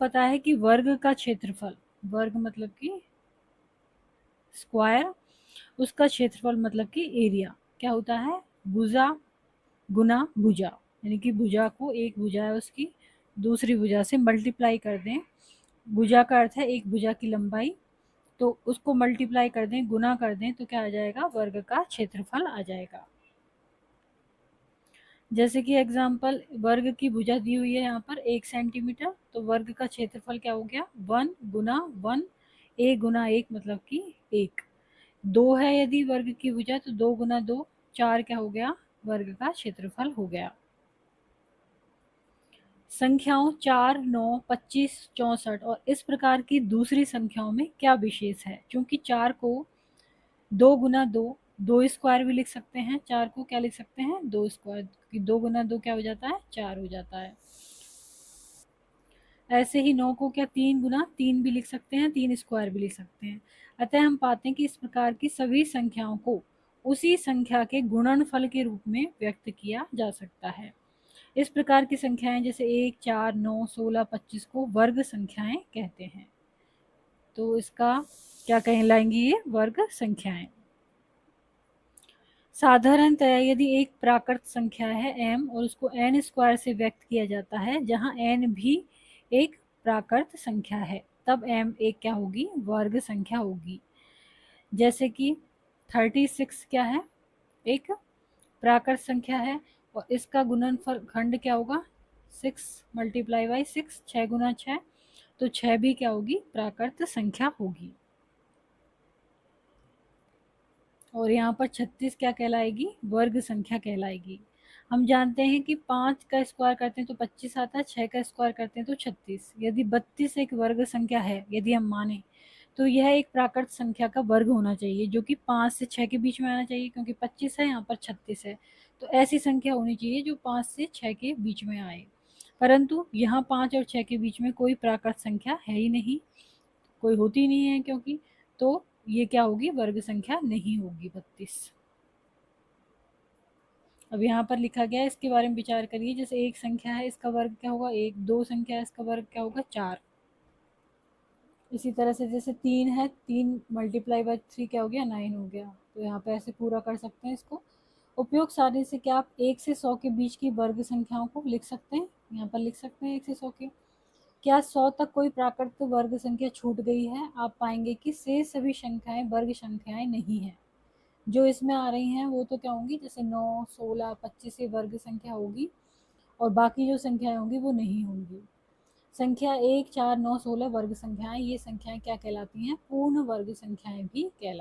पता है कि वर्ग का क्षेत्रफल, वर्ग मतलब कि स्क्वायर, उसका क्षेत्रफल मतलब कि एरिया क्या होता है, भुजा गुना भुजा, यानी कि भुजा को, एक भुजा है उसकी, दूसरी भुजा से मल्टीप्लाई कर दें। भुजा का अर्थ है एक भुजा की लंबाई, तो उसको मल्टीप्लाई कर दें, गुना कर दें, तो क्या आ जाएगा, वर्ग का क्षेत्रफल आ जाएगा। जैसे कि एग्जाम्पल, वर्ग की भुजा दी हुई है यहाँ पर 1 सेंटीमीटर, तो वर्ग का क्षेत्रफल क्या हो गया, 1 गुना 1, 1 गुना 1 मतलब कि 1। 2 है यदि वर्ग की भुजा, तो 2 गुना 2 4 क्या हो गया, वर्ग का क्षेत्रफल हो गया। संख्याओं 4, 9, 25, 64 और इस प्रकार की दूसरी संख्याओं में क्या विशेष है? क्योंकि 4 को 2 गुना 2, 2 स्क्वायर भी लिख सकते हैं, 4 को क्या लिख सकते हैं, 2 स्क्वायर, कि 2 गुना 2 क्या हो जाता है, 4 हो जाता है। ऐसे ही 9 को क्या 3 गुना 3 भी लिख सकते हैं, 3 स्क्वायर भी लिख सकते हैं। अतः हम पाते हैं कि इस प्रकार की सभी संख्याओं को उसी संख्या के गुणनफल के रूप में व्यक्त किया जा सकता है। इस प्रकार की संख्याएं जैसे 1, 4, 9, 16, 25 को वर्ग संख्याएं कहते हैं। तो इसका क्या कहलाएंगी, ये वर्ग संख्याएं। साधारणतः यदि एक प्राकृत संख्या है m और उसको n स्क्वायर से व्यक्त किया जाता है, जहां n भी एक प्राकृत संख्या है, तब m एक क्या होगी, वर्ग संख्या होगी। जैसे कि 36 क्या है, एक प्राकृत संख्या है, और इसका गुणनफल खंड क्या होगा, 6 मल्टीप्लाई बाई 6, 6 गुना 6, तो 6 भी क्या होगी, प्राकृत संख्या होगी। और यहाँ पर 36 क्या कहलाएगी, वर्ग संख्या कहलाएगी। हम जानते हैं कि 5 का स्क्वायर करते हैं तो 25 आता है, 6 का स्क्वायर करते हैं तो 36। यदि 32 एक वर्ग संख्या है, यदि हम माने, तो यह एक प्राकृत संख्या का वर्ग होना चाहिए, जो कि 5 से 6 के बीच में आना चाहिए, क्योंकि 25 है, यहाँ पर 36 है। तो ऐसी संख्या होनी चाहिए जो 5 से 6 के बीच में आए, परंतु यहाँ 5 और 6 के बीच में कोई प्राकृत संख्या है ही नहीं, कोई होती नहीं है, क्योंकि तो ये क्या होगी, वर्ग संख्या नहीं होगी 32। अब यहाँ पर लिखा गया है, इसके बारे में विचार करिए। जैसे एक संख्या है, इसका वर्ग क्या होगा, एक। दो संख्या है, इसका वर्ग क्या होगा, 4। इसी तरह से जैसे 3 है, 3 मल्टीप्लाई बाय 3 क्या हो गया, 9 हो गया। तो यहाँ पे ऐसे पूरा कर सकते हैं इसको। उपयोग सारणी से क्या आप 1 से 100 के बीच की वर्ग संख्याओं को लिख सकते हैं, यहाँ पर लिख सकते हैं 1 से 100 के। क्या 100 तक कोई प्राकृत वर्ग संख्या छूट गई है? आप पाएंगे कि शेष सभी संख्याएं वर्ग संख्याएं नहीं है। जो इसमें आ रही हैं वो तो क्या होंगी, जैसे 9, 16, 25 ये वर्ग संख्या होगी, और बाकी जो संख्याएं होंगी वो नहीं होंगी। संख्या 1, 4, 9, 16 वर्ग संख्याएं, ये संख्याएं क्या कहलाती हैं, पूर्ण वर्ग संख्याएं भी कहलाती हैं।